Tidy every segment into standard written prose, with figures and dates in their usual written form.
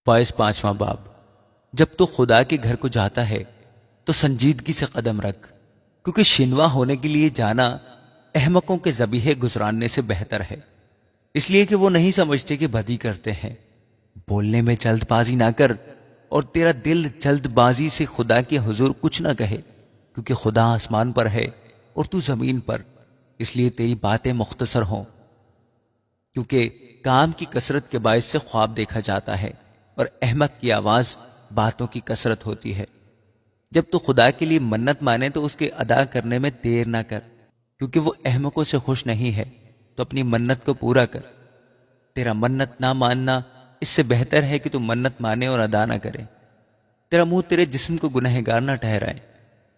فائز 5واں باب۔ جب تو خدا کے گھر کو جاتا ہے تو سنجیدگی سے قدم رکھ، کیونکہ شنوا ہونے کے لیے جانا احمقوں کے ذبیحے گزراننے سے بہتر ہے، اس لیے کہ وہ نہیں سمجھتے کہ بدی کرتے ہیں۔ بولنے میں جلد بازی نہ کر، اور تیرا دل جلد بازی سے خدا کے حضور کچھ نہ کہے، کیونکہ خدا آسمان پر ہے اور تو زمین پر، اس لیے تیری باتیں مختصر ہوں، کیونکہ کام کی کثرت کے باعث سے خواب دیکھا جاتا ہے، اور احمق کی آواز باتوں کی کثرت ہوتی ہے۔ جب تو خدا کے لیے منت مانے تو اس کے ادا کرنے میں دیر نہ کر، کیونکہ وہ احمقوں سے خوش نہیں ہے، تو اپنی منت کو پورا کر۔ تیرا منت نہ ماننا اس سے بہتر ہے کہ تو منت مانے اور ادا نہ کرے۔ تیرا منہ تیرے جسم کو گنہگار نہ ٹھہرائے،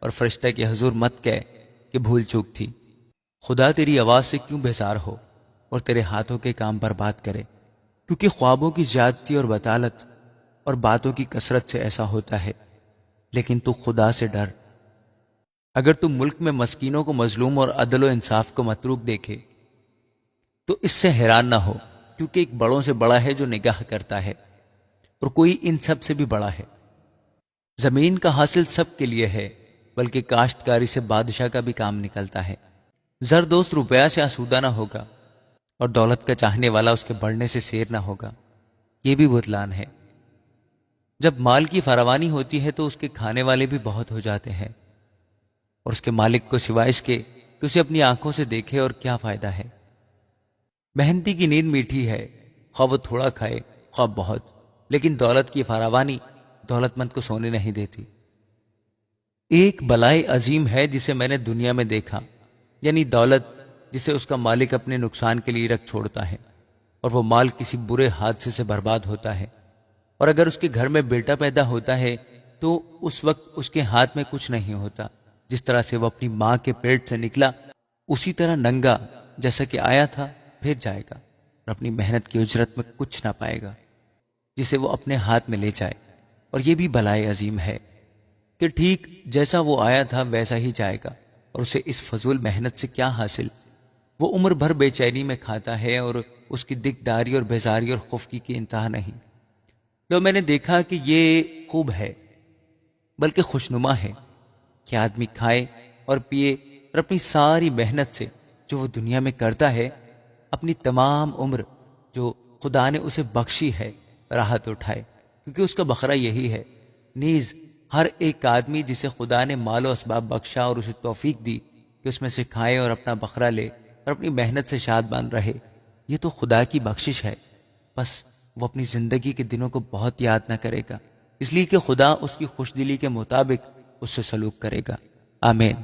اور فرشتہ کے حضور مت کہے کہ بھول چوک تھی۔ خدا تیری آواز سے کیوں بیزار ہو اور تیرے ہاتھوں کے کام پر بات کرے، کیونکہ خوابوں کی زیادتی اور بطالت اور باتوں کی کثرت سے ایسا ہوتا ہے۔ لیکن تو خدا سے ڈر۔ اگر تو ملک میں مسکینوں کو مظلوم اور عدل و انصاف کو متروک دیکھے تو اس سے حیران نہ ہو، کیونکہ ایک بڑوں سے بڑا ہے جو نگاہ کرتا ہے، اور کوئی ان سب سے بھی بڑا ہے۔ زمین کا حاصل سب کے لیے ہے، بلکہ کاشتکاری سے بادشاہ کا بھی کام نکلتا ہے۔ زر دوست روپیہ سے آسودہ نہ ہوگا، اور دولت کا چاہنے والا اس کے بڑھنے سے سیر نہ ہوگا، یہ بھی بتلان ہے۔ جب مال کی فراوانی ہوتی ہے تو اس کے کھانے والے بھی بہت ہو جاتے ہیں، اور اس کے مالک کو سوائے اس کے کہ اسے اپنی آنکھوں سے دیکھے اور کیا فائدہ ہے۔ محنتی کی نیند میٹھی ہے، خواہ وہ تھوڑا کھائے خواہ بہت، لیکن دولت کی فراوانی دولت مند کو سونے نہیں دیتی۔ ایک بلائے عظیم ہے جسے میں نے دنیا میں دیکھا، یعنی دولت جسے اس کا مالک اپنے نقصان کے لیے رکھ چھوڑتا ہے، اور وہ مال کسی برے حادثے سے برباد ہوتا ہے۔ اور اگر اس کے گھر میں بیٹا پیدا ہوتا ہے تو اس وقت اس کے ہاتھ میں کچھ نہیں ہوتا، جس طرح سے وہ اپنی ماں کے پیٹ سے نکلا اسی طرح ننگا جیسا کہ آیا تھا پھر جائے گا، اور اپنی محنت کی اجرت میں کچھ نہ پائے گا جسے وہ اپنے ہاتھ میں لے جائے۔ اور یہ بھی بلائے عظیم ہے کہ ٹھیک جیسا وہ آیا تھا ویسا ہی جائے گا، اور اسے اس فضول محنت سے کیا حاصل؟ وہ عمر بھر بے چینی میں کھاتا ہے، اور اس کی دکداری اور بیزاری اور خفکی کی انتہا نہیں۔ تو میں نے دیکھا کہ یہ خوب ہے، بلکہ خوشنما ہے کہ آدمی کھائے اور پیے اور اپنی ساری محنت سے جو وہ دنیا میں کرتا ہے اپنی تمام عمر جو خدا نے اسے بخشی ہے راحت اٹھائے، کیونکہ اس کا بکھرا یہی ہے۔ نیز ہر ایک آدمی جسے خدا نے مال و اسباب بخشا اور اسے توفیق دی کہ اس میں سے کھائے اور اپنا بکھرا لے اور اپنی محنت سے شادمان رہے، یہ تو خدا کی بخشش ہے، بس وہ اپنی زندگی کے دنوں کو بہت یاد نہ کرے گا، اس لیے کہ خدا اس کی خوش دلی کے مطابق اس سے سلوک کرے گا۔ آمین۔